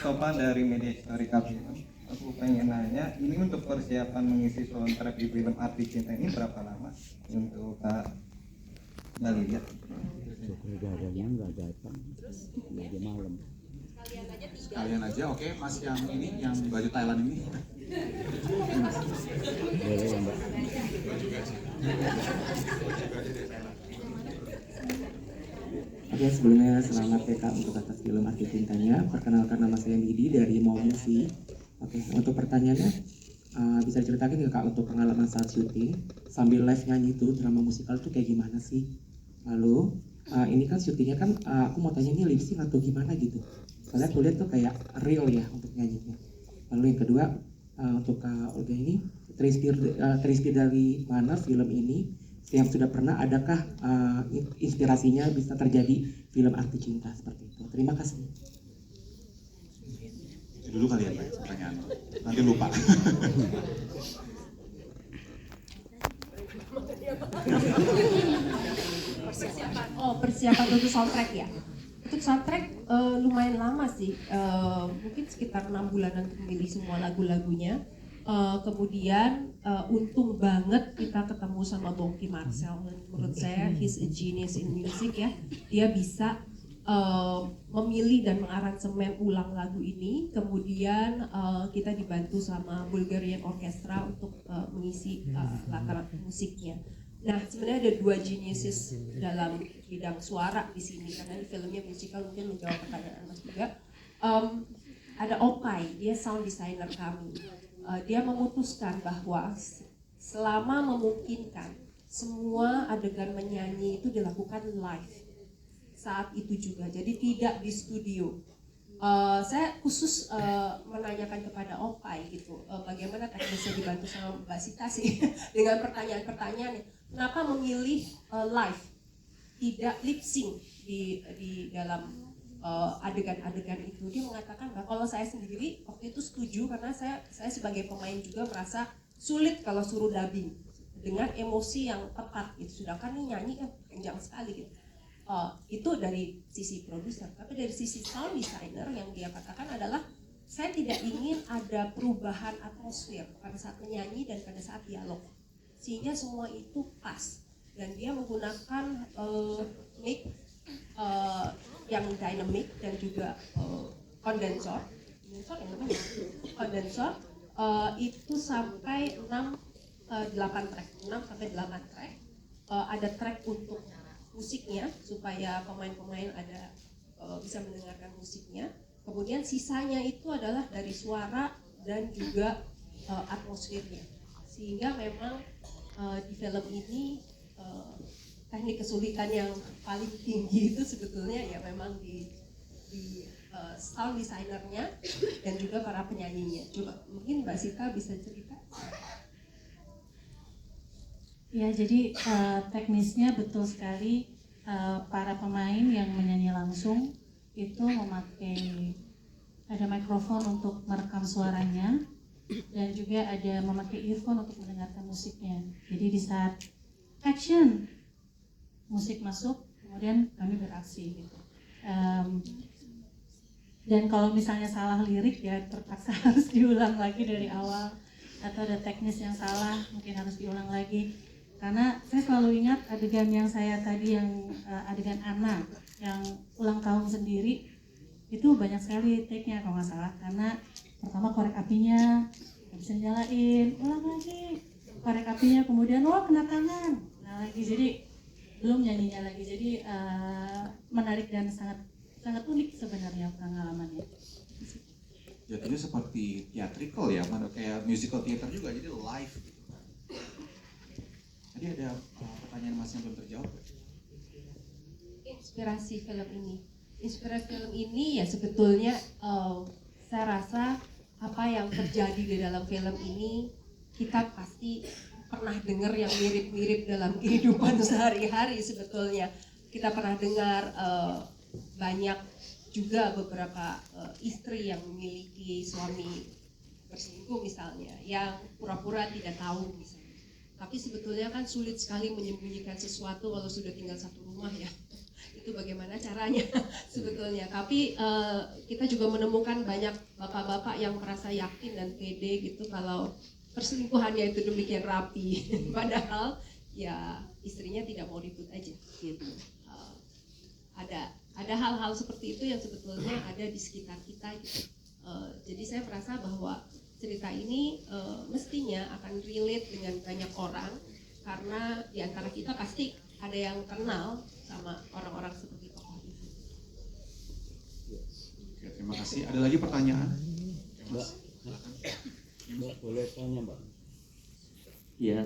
Topan dari Media Historical Film. Aku pengen nanya, ini untuk persiapan mengisi soundtrack di film Arti Cinta ini berapa lama untuk Kak Dalilia? Gagalnya nggak datang, meja malam. Sekalian aja, oke, Mas yang ini, yang baju Thailand ini. Boleh ya Mbak. Oke, sebelumnya selamat ya Kak untuk atas film Arti Cintanya. Perkenalkan, nama saya Midi dari Mau Movie. Oke, untuk pertanyaannya, bisa ceritakan nggak Kak untuk pengalaman saat syuting sambil live nyanyi itu drama musikal tuh kayak gimana sih? Lalu ini kan syutingnya kan aku mau tanya ini lip sync atau gimana gitu. Soalnya aku lihat tuh kayak real ya untuk nyanyinya. Lalu yang kedua, untuk Kak Olga ini terinspirasi dari mana film ini? Yang sudah pernah, adakah inspirasinya bisa terjadi film Arti Cinta seperti itu? Terima kasih. Itu dulu kali ya Pak, pertanyaan. Nanti lupa. Persiapan untuk soundtrack ya. Untuk soundtrack lumayan lama sih, mungkin sekitar 6 bulanan untuk memilih semua lagu-lagunya. Kemudian untung banget kita ketemu sama Bongki Marcel. Menurut saya he's a genius in music ya. Dia bisa memilih dan mengaransemen ulang lagu ini. Kemudian kita dibantu sama Bulgarian Orchestra untuk mengisi latar musiknya. Nah, sebenarnya ada 2 geniuses dalam bidang suara di sini, karena di filmnya musikal, mungkin menjawab pertanyaan Mas juga. Ada Opai, dia sound designer kami. Dia memutuskan bahwa selama memungkinkan semua adegan menyanyi itu dilakukan live saat itu juga, jadi tidak di studio. Saya khusus menanyakan kepada Opai gitu, bagaimana teknisnya, dibantu sama Mbak Sita sih dengan pertanyaan-pertanyaan, kenapa memilih live, tidak lip sync di dalam adegan-adegan itu. Dia mengatakan bahwa kalau saya sendiri waktu itu setuju, karena saya sebagai pemain juga merasa sulit kalau suruh dubbing dengan emosi yang tepat gitu, sedangkan ini nyanyi kan panjang sekali gitu. Itu dari sisi produser, tapi dari sisi sound designer yang dia katakan adalah saya tidak ingin ada perubahan atmosfer pada saat menyanyi dan pada saat dialog, sehingga semua itu pas, dan dia menggunakan mic yang dynamic dan juga kondensor itu sampai 8 track, 6 sampai 8 track. Ada track untuk musiknya supaya pemain-pemain ada bisa mendengarkan musiknya. Kemudian sisanya itu adalah dari suara dan juga atmosfernya. Sehingga memang di film ini teknik kesulitan yang paling tinggi itu sebetulnya ya memang di sound designernya dan juga para penyanyinya. Coba mungkin Mbak Sita bisa cerita. Ya, jadi teknisnya betul sekali, para pemain yang menyanyi langsung itu memakai, ada mikrofon untuk merekam suaranya dan juga ada memakai earphone untuk mendengarkan musiknya. Jadi di saat action, musik masuk, kemudian kami beraksi gitu. Dan kalau misalnya salah lirik ya terpaksa harus diulang lagi dari awal, atau ada teknis yang salah mungkin harus diulang lagi. Karena saya selalu ingat adegan yang saya tadi, yang adegan Ana yang ulang tahun sendiri, itu banyak sekali take-nya kalau nggak salah. Karena pertama korek apinya nggak bisa nyalain, ulang lagi korek apinya, kemudian kena tangan, nah lagi, jadi belum nyanyinya lagi. Jadi menarik dan sangat unik sebenarnya pengalamannya. Jadinya seperti theatrical ya, kayak musical theater juga, jadi live gitu. Tadi ada pertanyaan Mas yang belum terjawab. Inspirasi film ini ya sebetulnya saya rasa apa yang terjadi di dalam film ini kita pasti pernah dengar yang mirip-mirip dalam kehidupan sehari-hari. Sebetulnya kita pernah dengar banyak juga beberapa istri yang memiliki suami berselingkuh misalnya, yang pura-pura tidak tahu misalnya. Tapi sebetulnya kan sulit sekali menyembunyikan sesuatu kalau sudah tinggal satu rumah ya. Itu itu bagaimana caranya sebetulnya. Tapi kita juga menemukan banyak bapak-bapak yang merasa yakin dan pede gitu kalau perselingkuhannya itu demikian rapi, padahal ya istrinya tidak mau ribut aja gitu. Ada hal-hal seperti itu yang sebetulnya ada di sekitar kita gitu. Jadi saya merasa bahwa cerita ini mestinya akan relate dengan banyak orang, karena di antara kita pasti ada yang kenal sama orang-orang seperti tokoh itu. Oke, terima kasih. Ada lagi pertanyaan? Mbak, Mbak boleh tanya Mbak? Iya,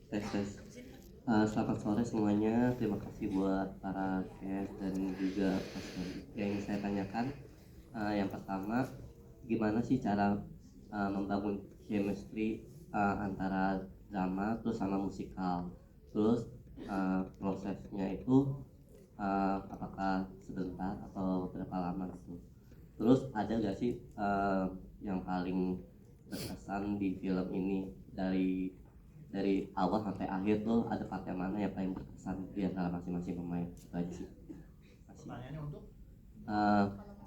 tes. Selamat sore semuanya. Terima kasih buat para guest dan juga paslon. Yang ingin saya tanyakan, yang pertama, gimana sih cara membangun chemistry antara drama terus sama musikal? Terus prosesnya itu apakah sebentar atau berapa lama gitu? Terus ada gak sih yang paling berkesan di film ini dari awal sampai akhir tuh ada part yang mana yang paling berkesan di antara masing-masing pemain? Itu aja sih. Pertanyaannya untuk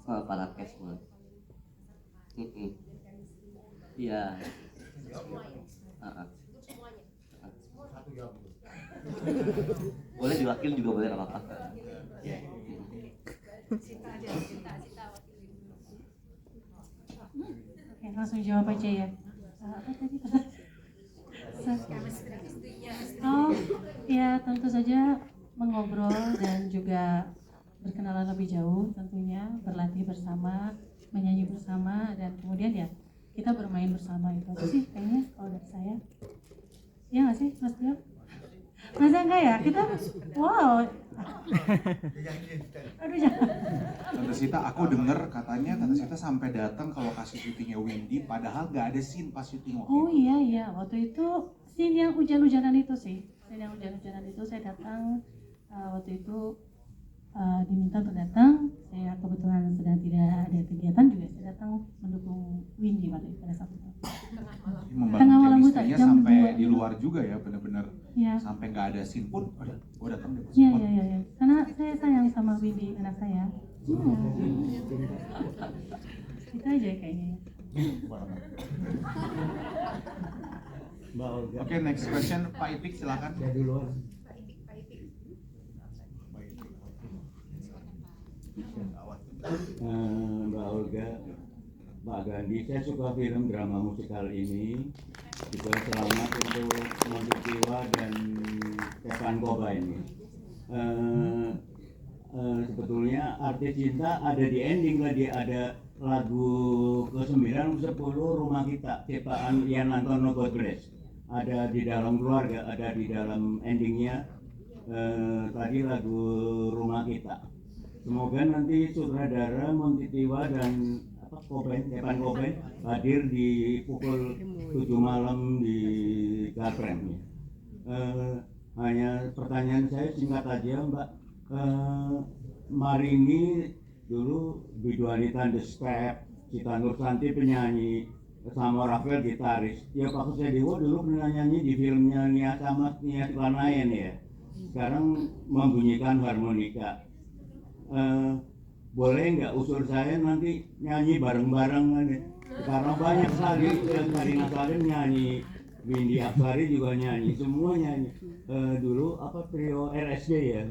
para cast mulai. Iya. Boleh diwakil juga boleh, nggak apa-apa. Oke, langsung jawab aja ya. Apa tadi? Oh, ya tentu saja mengobrol dan juga berkenalan lebih jauh, tentunya berlatih bersama, menyanyi bersama, dan kemudian ya kita bermain bersama. Itu aja sih kayaknya kalau dari saya. Ya nggak sih Mas Dio? Masa enggak ya? Kita wow. Aduh jangan. Tante Sita, aku dengar katanya Tante Sita sampai datang ke lokasi syutingnya Windy, padahal nggak ada scene pas syuting waktu Oh itu. iya, waktu itu scene yang hujan-hujanan itu sih. Scene yang hujan-hujanan itu saya datang waktu itu diminta untuk datang. Saya kebetulan sedang tidak ada kegiatan juga, saya datang mendukung Windy pada saat itu. Tengah malam buta, Chemistry-nya jam sampai 2. di luar juga ya, bener-bener Ya. sampai nggak ada scene pun, udah, gue datang deh. Iya. Karena saya sayang sama Windy, anak saya. Iya. Itu aja kayaknya. Mbak Olga. Oke, next question, Pak Ipik silakan. Saya duluan. Mbak Olga, Pak Gandhi, saya suka film drama musikal ini. Juga selamat untuk Monty Tiwa dan Stefan Koba ini. Sebetulnya Arti Cinta ada di ending tadi, ada lagu ke-9 10 Rumah Kita ciptaan Ian Antono God Bless. Ada di dalam keluarga, ada di dalam endingnya tadi lagu Rumah Kita. Semoga nanti sutradara Monty Tiwa dan Stefan Koben hadir di pukul 7 malam di Garprem. Hanya pertanyaan saya singkat aja Mbak. Marini dulu Biduanita The Step, Cita Nursanti penyanyi, sama Rafael gitaris. Ya Pak Kusediwo dulu pernah nyanyi di filmnya Nia sama Nia Sukarnaen ya. Sekarang membunyikan harmonika. Boleh nggak usul saya nanti nyanyi bareng-bareng karena banyak sekali yang Karina Salim nyanyi, Windy Aksari juga nyanyi, semua nyanyi. Dulu trio RSD ya,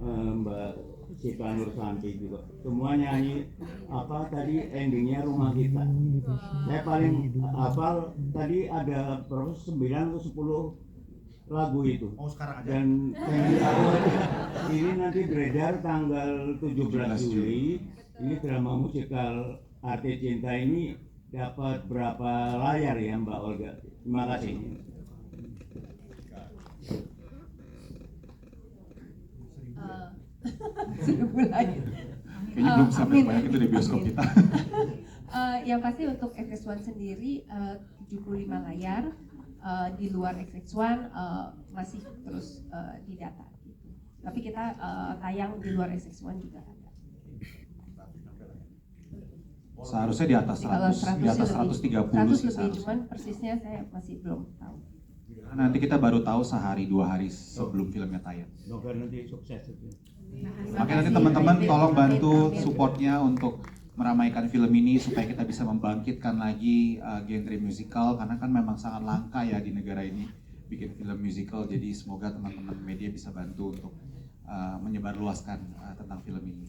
Mbak Sita Nursanti juga, semua nyanyi tadi endingnya Rumah Kita. Saya paling hafal tadi ada 9 atau 10 lagu itu. Oh sekarang aja. Dan pengen tahu aja, ini nanti beredar tanggal 17 Juli. Ini drama musikal Arti Cinta ini dapat berapa layar ya Mbak Olga? Terima kasih. Sudah mulai. Kayaknya belum sampai banyak itu di bioskop kita. Yang pasti untuk FX1 sendiri 75 layar. Di luar XX1 masih terus didata gitu. Tapi kita tayang di luar XX1 juga ada. Seharusnya di atas 100, di atas 130 sih 100 lebih, seharusnya. cuman persisnya saya masih belum tahu. Nanti kita baru tahu sehari 2 hari sebelum filmnya tayang. Semoga nanti sukses itu. Makanya nanti teman-teman tolong bantu supportnya untuk meramaikan film ini supaya kita bisa membangkitkan lagi genre musical, karena kan memang sangat langka ya di negara ini bikin film musical. Jadi semoga teman-teman media bisa bantu untuk menyebarluaskan tentang film ini.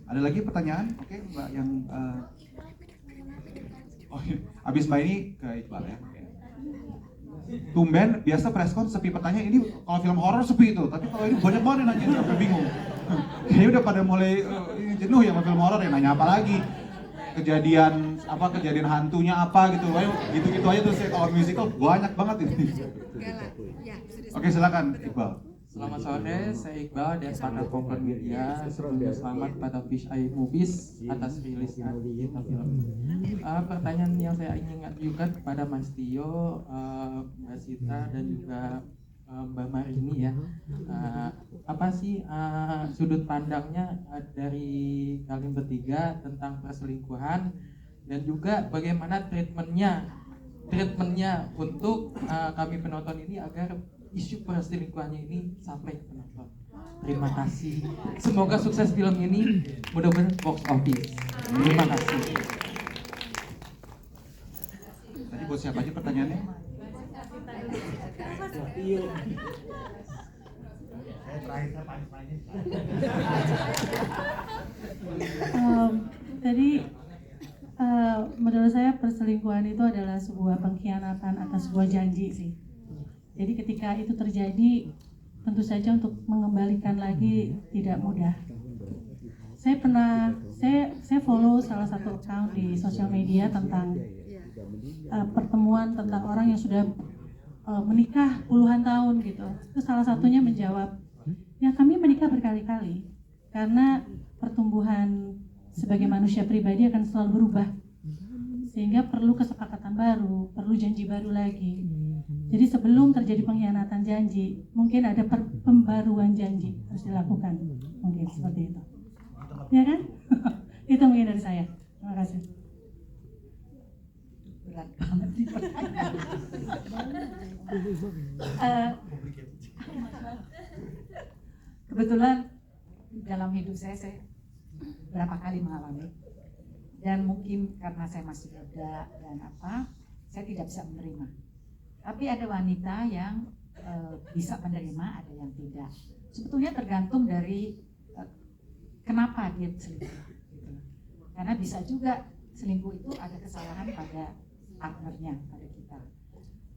Ada lagi pertanyaan? Oke, Mbak yang abis Mbak ini ke Iqbal ya. Tumben biasa preskon sepi pertanyaan, ini kalau film horor sepi itu, tapi kalau ini banyak banget yang nanya, sampai bingung. Kayaknya udah pada mulai jenuh ya sama film horor, ya nanya apa lagi? Kejadian hantunya apa gitu, gitu-gitu aja tuh. Kalau musical banyak banget ini. Oke, silakan Iqbal. Selamat sore, saya Iqbal dari Partner Popcorn Media. Sebelumnya selamat pada Fish Eye Movies atas rilisnya film. Pertanyaan yang saya ingin ajukan kepada Mas Tio, Mbak Sita dan juga Mbak Marini ya. Apa sih sudut pandangnya dari kalian bertiga tentang perselingkuhan, dan juga bagaimana treatmentnya untuk kami penonton ini agar isu perselingkuhannya ini sampai ke penonton. Terima kasih. Semoga sukses film ini, mudah-mudahan box office. Terima kasih. Tadi buat siapa aja pertanyaannya? Tadi menurut saya perselingkuhan itu adalah sebuah pengkhianatan atas sebuah janji sih. Jadi ketika itu terjadi, tentu saja untuk mengembalikan lagi tidak mudah. Saya follow salah satu account di sosial media tentang pertemuan tentang orang yang sudah menikah puluhan tahun gitu. Itu salah satunya menjawab, ya kami menikah berkali-kali karena pertumbuhan sebagai manusia pribadi akan selalu berubah, sehingga perlu kesepakatan baru, perlu janji baru lagi. Jadi sebelum terjadi pengkhianatan janji, mungkin ada pembaruan janji harus dilakukan, mungkin seperti itu. Ya kan? Itu mungkin dari saya. Terima kasih. Berat banget nih pertanyaan. Kebetulan dalam hidup saya berapa kali mengalami, dan mungkin karena saya masih muda dan saya tidak bisa menerima. Tapi ada wanita yang bisa menerima, ada yang tidak. Sebetulnya tergantung dari kenapa dia selingkuh. Gitu. Karena bisa juga selingkuh itu ada kesalahan pada partnernya, pada kita.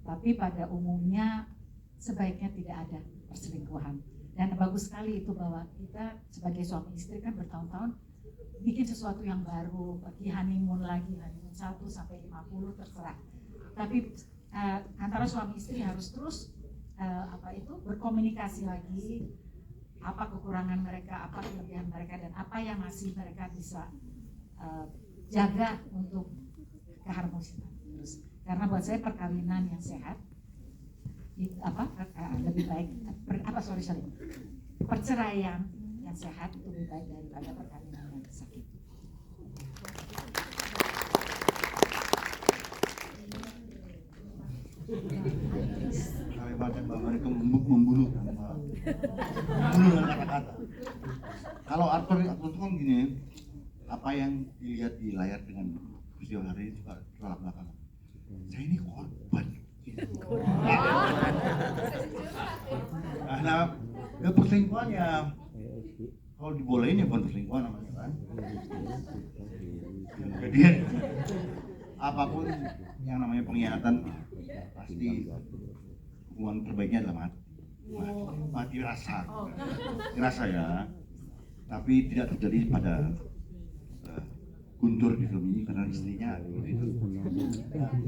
Tapi pada umumnya sebaiknya tidak ada perselingkuhan. Dan bagus sekali itu bahwa kita sebagai suami istri kan bertahun-tahun bikin sesuatu yang baru, pergi honeymoon lagi, honeymoon 1 sampai 50 terserah. Tapi antara suami istri harus terus berkomunikasi lagi, apa kekurangan mereka, apa kelebihan mereka, dan apa yang masih mereka bisa jaga untuk keharmonisan terus. Karena buat saya perkawinan yang sehat lebih baik perceraian yang sehat itu lebih baik daripada perkawinan yang sakit. Kalimat Mbak mereka membunuh dengan kata-kata. Kalau aktor itu kan gini, apa yang dilihat di layar dengan peristiwa hari ini juga tolak belakang. Saya ini korban. Nah, perselingkuhannya kalau dibolehin ya bukan perselingkuhan namanya kan. Jadi apapun yang namanya pengkhianatan pasti hukuman terbaiknya adalah mati rasa ya. Tapi tidak terjadi pada Guntur di film ini karena istrinya itu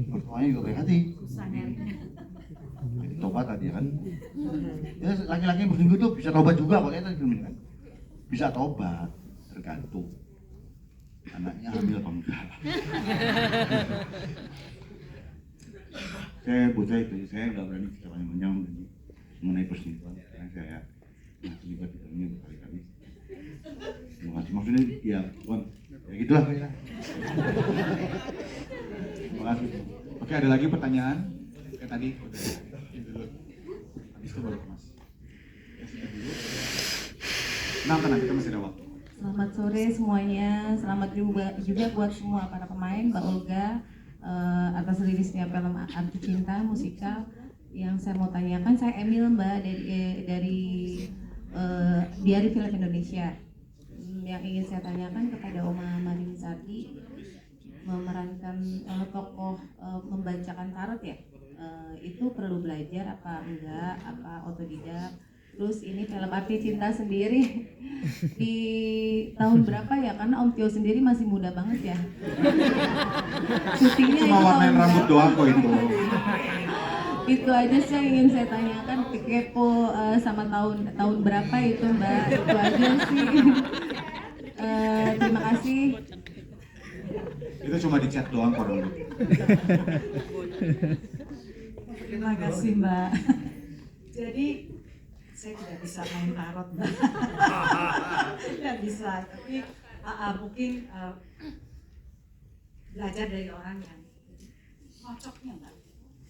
mertuanya juga baik hati. Jadi tobat tadi kan. Ya, laki-laki yang berselingkuh itu bisa tobat juga kok ya tadi film ini kan. Bisa tobat, tergantung anaknya hamil apa enggak. Saya bocah itu, saya nggak berani bicara banyak mengenai perselingkuhan karena saya terlibat di dalamnya berkali-kali. Terima kasih, maksudnya ya bukan ya gitulah ya. Terima kasih. Oke, ada lagi pertanyaan? Kayak tadi udah dulu. Habis itu baru ke Mas. Ya, sudah dulu. Tenang, kita masih ada waktu. Selamat sore semuanya, selamat juga buat semua para pemain, Mbak Olga, atas rilisnya film Arti Cinta musikal. Yang saya mau tanyakan, saya Emil Mbak dari Diari Film Indonesia. Yang ingin saya tanyakan kepada Oma Marini Sardi, memerankan tokoh membacakan tarot ya, itu perlu belajar apa enggak, apa otodidak? Terus ini film Arti Cinta sendiri di tahun berapa ya? Karena Om Tio sendiri masih muda banget ya. Syutingnya Cuma itu warnain tahun rambut berapa? doang kok itu. Itu aja sih yang ingin saya tanyakan, kepo sama tahun berapa itu Mbak, itu aja sih. Terima kasih. Itu cuma di chat doang kok dulu. Terima kasih Mbak. Jadi saya tidak bisa main tarot Mbak. Tidak bisa, tapi mungkin belajar dari orang yang ngocoknya Mbak.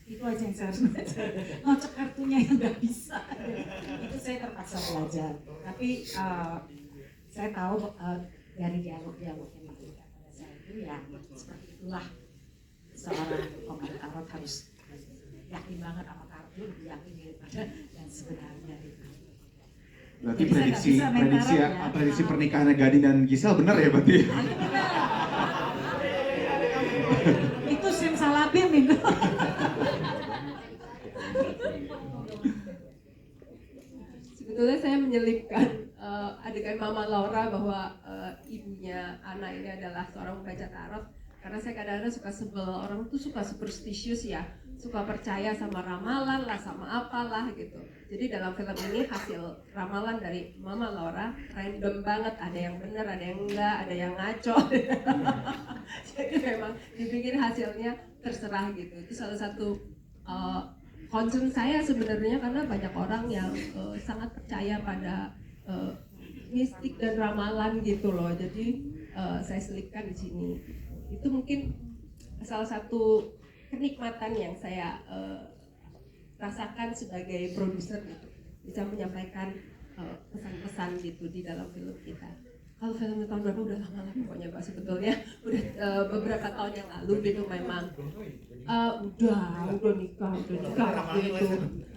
Itu aja yang saya harus belajar. Ngocok kartunya yang nggak bisa. Itu saya terpaksa belajar. Tapi saya tahu dari dialog-dialog yang diberikan pada saya itu ya seperti itulah seorang pemain tarot harus yakin banget sama kartu, lebih yakin daripada yang sebenarnya itu. Berarti Jadi saya nggak bisa main tarot ya. prediksi pernikahannya Gading dan Gisel benar ya berarti? Itu simsalabim itu. Sebetulnya saya menyelipkan adegan Mama Laura bahwa ibunya Ana ini adalah seorang pembaca tarot, karena saya kadang-kadang suka sebel, orang tuh suka superstitious ya, suka percaya sama ramalan lah, sama apalah gitu. Jadi dalam film ini hasil ramalan dari Mama Laura random banget, ada yang benar, ada yang enggak, ada yang ngaco. Jadi memang dibikin hasilnya terserah gitu. Itu salah satu concern saya sebenarnya, karena banyak orang yang sangat percaya pada mistik dan ramalan gitu loh. Jadi saya selipkan di sini. Itu mungkin salah satu kenikmatan yang saya rasakan sebagai produser gitu, bisa menyampaikan pesan-pesan gitu di dalam film kita. Kalau film tahun berapa udah lama lah pokoknya Pak, sebetulnya udah beberapa tahun yang lalu gitu memang udah nikah gitu.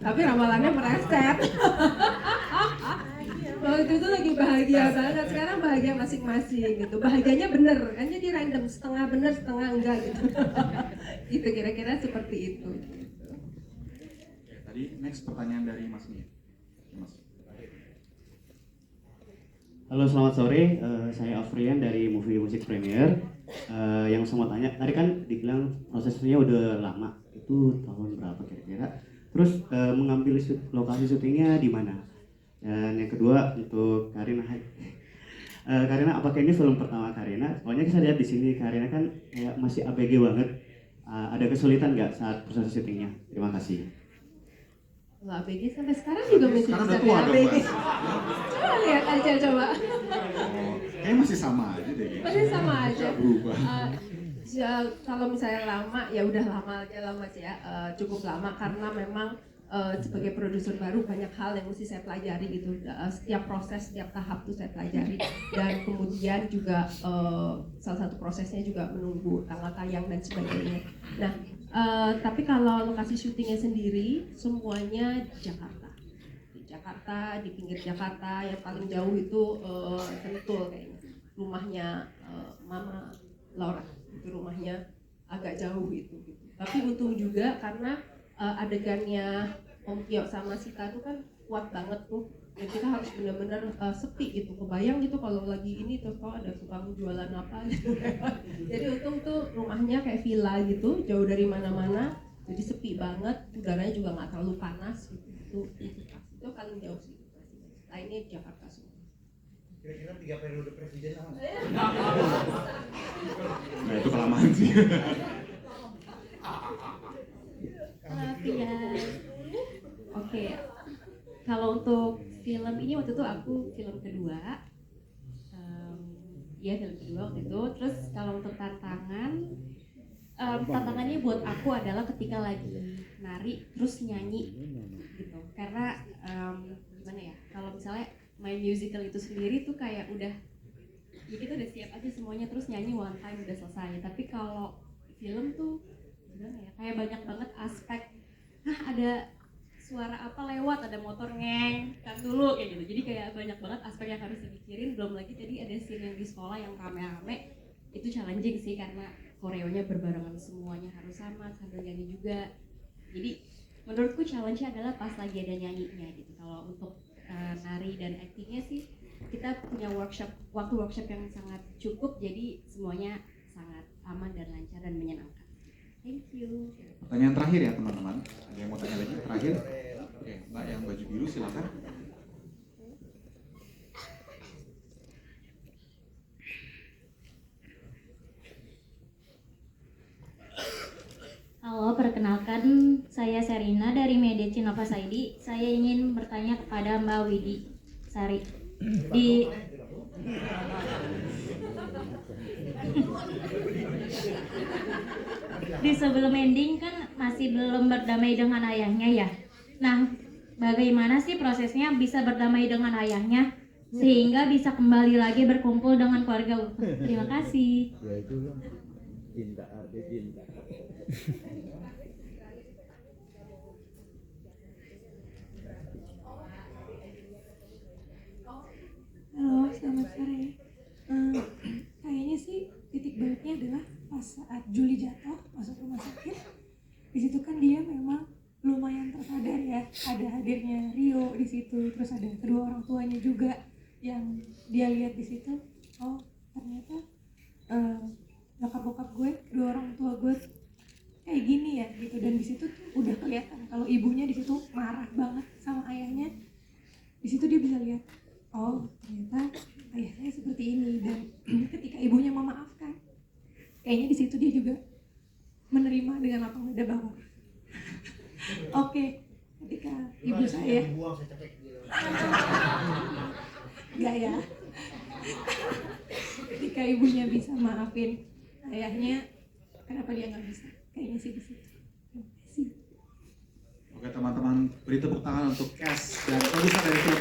Tapi ramalannya meleset. Waktu itu lagi bahagia banget, sekarang bahagia masing-masing gitu. Bahagianya bener kan, jadi random, setengah bener setengah enggak gitu. Itu kira-kira seperti itu. Tadi next pertanyaan dari Mas Nia. Mas. Halo selamat sore, saya Afrian dari Movie Music Premier. Yang saya mau tanya, tadi kan dibilang prosesnya udah lama, itu tahun berapa kira-kira? Terus mengambil lokasi syutingnya di mana? Dan yang kedua untuk Karina, Karina apakah ini film pertama Karina? Soalnya saya lihat di sini Karina kan kayak masih ABG banget. Ada kesulitan nggak saat proses syutingnya? Terima kasih. Kalau ABG sampai sekarang juga masih Sekarang bisa udah tua kayak dong, ABG. Mas. Coba lihat aja coba. Kayaknya masih sama aja deh. Masih sama aja. Berubah. Kalau misalnya lama ya udah lama aja lah Mas ya, cukup lama karena memang sebagai produser baru banyak hal yang mesti saya pelajari gitu. Setiap proses, setiap tahap tuh saya pelajari, dan kemudian juga salah satu prosesnya juga menunggu tanggal tayang dan sebagainya. Nah, tapi kalau lokasi syutingnya sendiri semuanya di Jakarta. Di Jakarta, di pinggir Jakarta, yang paling jauh itu Sentul kayaknya. Rumahnya Mama Laura, itu rumahnya agak jauh itu gitu. Tapi untung juga karena adegannya Om Tio sama Sita itu kan kuat banget tuh, dan kita harus benar-benar sepi gitu. Kebayang gitu kalau lagi ini tuh kalau ada tukang jualan apa gitu. Jadi untung tuh rumahnya kayak villa gitu, jauh dari mana-mana, jadi sepi banget, udaranya juga nggak terlalu panas gitu. Itu paling jauh sih. Lainnya Jakarta semua. Kira-kira 3 periode presiden lah. Nah itu kelamaan sih. Oke, kalau untuk film ini waktu itu aku film kedua, ya film kedua waktu itu. Terus kalau untuk tantangannya buat aku adalah ketika lagi nari terus nyanyi gitu, karena gimana ya, kalau misalnya main musical itu sendiri tuh kayak udah ya kita udah siap aja semuanya terus nyanyi one time udah selesai. Tapi kalau film tuh gimana ya, kayak banyak banget aspek, ada suara apa lewat, ada motor ngeng kan dulu kayak gitu. Jadi kayak banyak banget aspek yang harus dipikirin. Belum lagi tadi ada scene yang di sekolah yang rame-rame, itu challenging sih karena koreonya berbarengan semuanya harus sama sambil nyanyi juga. Jadi menurutku challenge-nya adalah pas lagi ada nyanyinya gitu. Kalau untuk nari dan actingnya sih kita punya waktu workshop yang sangat cukup, jadi semuanya sangat aman dan lancar dan menyenangkan. Thank you. Pertanyaan terakhir ya teman-teman. Ada yang mau tanya lagi? Terakhir. Oke, Mbak yang baju biru silakan. Halo, perkenalkan saya Serina dari Medeci Nova Saidi. Saya ingin bertanya kepada Mbak Widi Sari. Di sebelum ending kan masih belum berdamai dengan ayahnya ya. Nah, bagaimana sih prosesnya bisa berdamai dengan ayahnya sehingga bisa kembali lagi berkumpul dengan keluarga utuh? Terima kasih. Ya itu cinta, arti cinta. Halo, selamat sore. Kayaknya sih titik baliknya adalah pas saat Juli jatuh masuk rumah sakit. Di situ kan dia memang lumayan tersadar ya, ada hadirnya Rio di situ, terus ada kedua orang tuanya juga yang dia lihat di situ. Oh, ternyata nyokap bokap gue, kedua orang tua gue kayak gini ya gitu. Dan di situ tuh udah kelihatan kalau ibunya di situ marah banget sama ayahnya. Di situ dia bisa lihat, oh ternyata ayah saya seperti ini. Dan ketika ibunya memaafkan, kayaknya di situ dia juga menerima dengan lapang dada bahwa oke, ketika ibu saya enggak ya, ketika ibunya bisa maafin ayahnya, kenapa dia nggak bisa? Kayaknya sih di situ. Terima kasih. Oke teman-teman, beri tepuk tangan untuk cast dan produser dari film